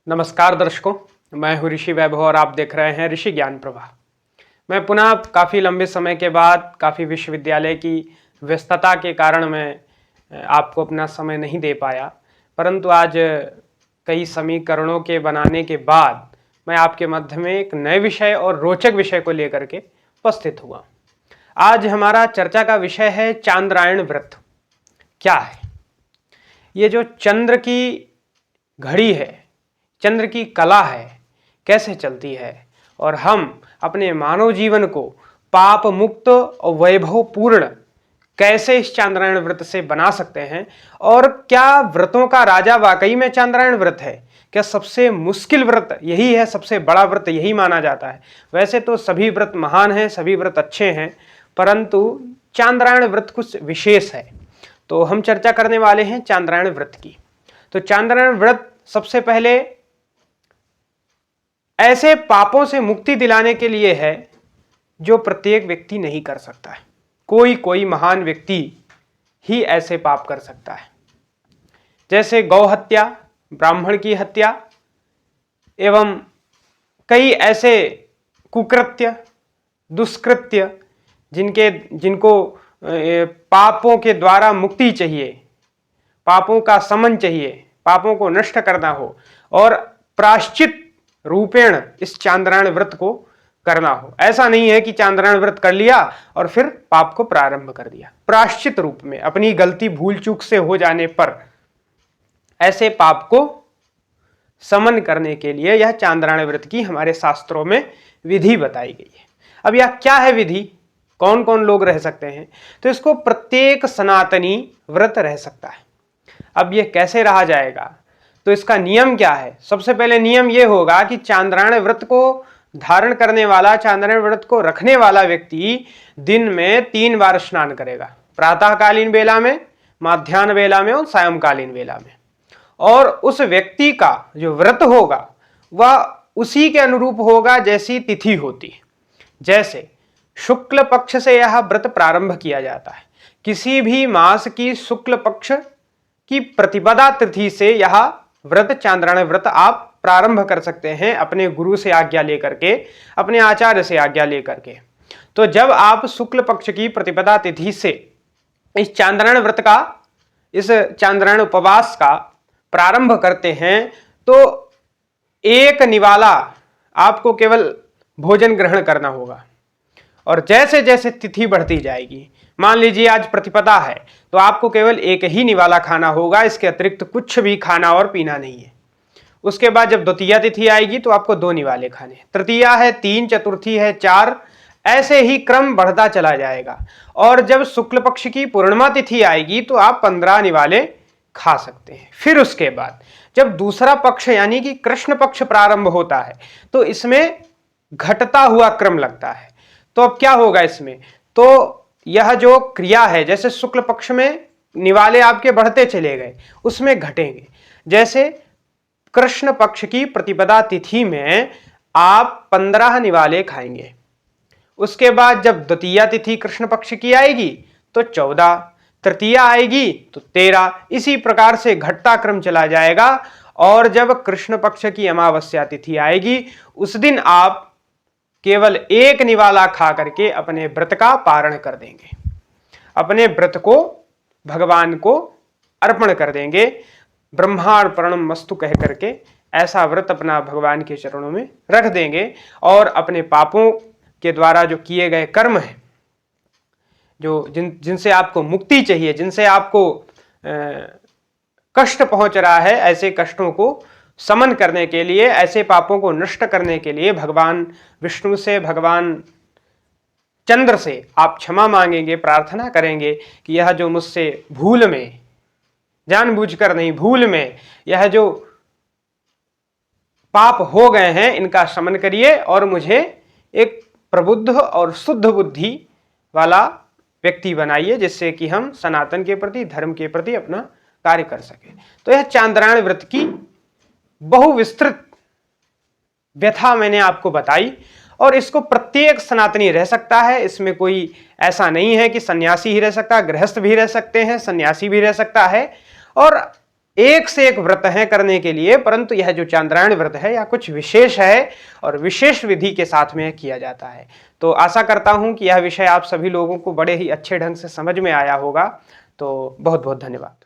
नमस्कार दर्शकों, मैं हूँ ऋषि वैभव और आप देख रहे हैं ऋषि ज्ञान प्रवाह। मैं पुनः काफ़ी लंबे समय के बाद काफ़ी विश्वविद्यालय की व्यस्तता के कारण मैं आपको अपना समय नहीं दे पाया, परंतु आज कई समीकरणों के बनाने के बाद मैं आपके मध्य में एक नए विषय और रोचक विषय को लेकर के उपस्थित हुआ। आज हमारा चर्चा का विषय है चांद्रायण व्रत क्या है। ये जो चंद्र की घड़ी है, चंद्र की कला है, कैसे चलती है और हम अपने मानव जीवन को पाप मुक्त और वैभव पूर्ण कैसे इस चांद्रायण व्रत से बना सकते हैं, और क्या व्रतों का राजा वाकई में चांद्रायण व्रत है? क्या सबसे मुश्किल व्रत यही है, सबसे बड़ा व्रत यही माना जाता है? वैसे तो सभी व्रत महान हैं, सभी व्रत अच्छे हैं, परंतु चांद्रायण व्रत कुछ विशेष है। तो हम चर्चा करने वाले हैं चांद्रायण व्रत की। तो चांद्रायण व्रत सबसे पहले ऐसे पापों से मुक्ति दिलाने के लिए है जो प्रत्येक व्यक्ति नहीं कर सकता है। कोई कोई महान व्यक्ति ही ऐसे पाप कर सकता है, जैसे गौ हत्या, ब्राह्मण की हत्या एवं कई ऐसे कुकृत्य, दुष्कृत्य जिनको पापों के द्वारा मुक्ति चाहिए, पापों का समन चाहिए, पापों को नष्ट करना हो और प्रायश्चित रूपेण इस चांद्रायण व्रत को करना हो। ऐसा नहीं है कि चांद्रायण व्रत कर लिया और फिर पाप को प्रारंभ कर दिया। प्रायश्चित रूप में अपनी गलती भूल चूक से हो जाने पर ऐसे पाप को समन करने के लिए यह चांद्रायण व्रत की हमारे शास्त्रों में विधि बताई गई है। अब यह क्या है विधि, कौन कौन लोग रह सकते हैं? तो इसको प्रत्येक सनातनी व्रत रह सकता है। अब यह कैसे रहा जाएगा, तो इसका नियम क्या है? सबसे पहले नियम यह होगा कि चांद्रायण व्रत को धारण करने वाला, चांद्रायण व्रत को रखने वाला व्यक्ति दिन में 3 बार स्नान करेगा, प्रातःकालीन बेला में, माध्याह्न बेला में और सायंकालीन बेला में। और उस व्यक्ति का जो व्रत होगा वह उसी के अनुरूप होगा जैसी तिथि होती है। जैसे शुक्ल पक्ष से यह व्रत प्रारंभ किया जाता है। किसी भी मास की शुक्ल पक्ष की प्रतिपदा तिथि से यह व्रत, चांद्रायण व्रत आप प्रारंभ कर सकते हैं, अपने गुरु से आज्ञा लेकर के, अपने आचार्य से आज्ञा लेकर के। तो जब आप शुक्ल पक्ष की प्रतिपदा तिथि से इस चांद्रायण व्रत का, इस चांद्रायण उपवास का प्रारंभ करते हैं तो एक निवाला आपको केवल भोजन ग्रहण करना होगा। और जैसे जैसे तिथि बढ़ती जाएगी, मान लीजिए आज प्रतिपदा है तो आपको केवल एक ही निवाला खाना होगा, इसके अतिरिक्त कुछ भी खाना और पीना नहीं है। उसके बाद जब द्वितीया तिथि आएगी तो आपको 2 निवाले खाने, तृतीया है 3, चतुर्थी है 4, ऐसे ही क्रम बढ़ता चला जाएगा। और जब शुक्ल पक्ष की पूर्णिमा तिथि आएगी तो आप 15 निवाले खा सकते हैं। फिर उसके बाद जब दूसरा पक्ष यानी कि कृष्ण पक्ष प्रारंभ होता है तो इसमें घटता हुआ क्रम लगता है। तो अब क्या होगा इसमें, तो यह जो क्रिया है, जैसे शुक्ल पक्ष में निवाले आपके बढ़ते चले गए, उसमें घटेंगे। जैसे कृष्ण पक्ष की प्रतिपदा तिथि में आप 15 निवाले खाएंगे, उसके बाद जब द्वितीया तिथि कृष्ण पक्ष की आएगी तो 14, तृतीया आएगी तो 13, इसी प्रकार से घटता क्रम चला जाएगा। और जब कृष्ण पक्ष की अमावस्या तिथि आएगी उस दिन आप केवल एक निवाला खा करके अपने व्रत का पारण कर देंगे, अपने व्रत को भगवान को अर्पण कर देंगे। ब्रह्मार्पणम मस्तु कह करके ऐसा व्रत अपना भगवान के चरणों में रख देंगे और अपने पापों के द्वारा जो किए गए कर्म हैं, जो जिनसे आपको मुक्ति चाहिए, जिनसे आपको कष्ट पहुंच रहा है, ऐसे कष्टों को समन करने के लिए, ऐसे पापों को नष्ट करने के लिए भगवान विष्णु से, भगवान चंद्र से आप क्षमा मांगेंगे, प्रार्थना करेंगे कि यह जो मुझसे भूल में, जानबूझकर नहीं, भूल में यह जो पाप हो गए हैं इनका शमन करिए और मुझे एक प्रबुद्ध और शुद्ध बुद्धि वाला व्यक्ति बनाइए, जिससे कि हम सनातन के प्रति, धर्म के प्रति अपना कार्य कर सके। तो यह चांद्रायण व्रत की बहुविस्तृत व्यथा मैंने आपको बताई और इसको प्रत्येक सनातनी रह सकता है। इसमें कोई ऐसा नहीं है कि सन्यासी ही रह सकता है, गृहस्थ भी रह सकते हैं, सन्यासी भी रह सकता है और एक से एक व्रत हैं करने के लिए, परंतु यह जो चांद्रायण व्रत है यह कुछ विशेष है और विशेष विधि के साथ में किया जाता है। तो आशा करता हूं कि यह विषय आप सभी लोगों को बड़े ही अच्छे ढंग से समझ में आया होगा। तो बहुत बहुत धन्यवाद।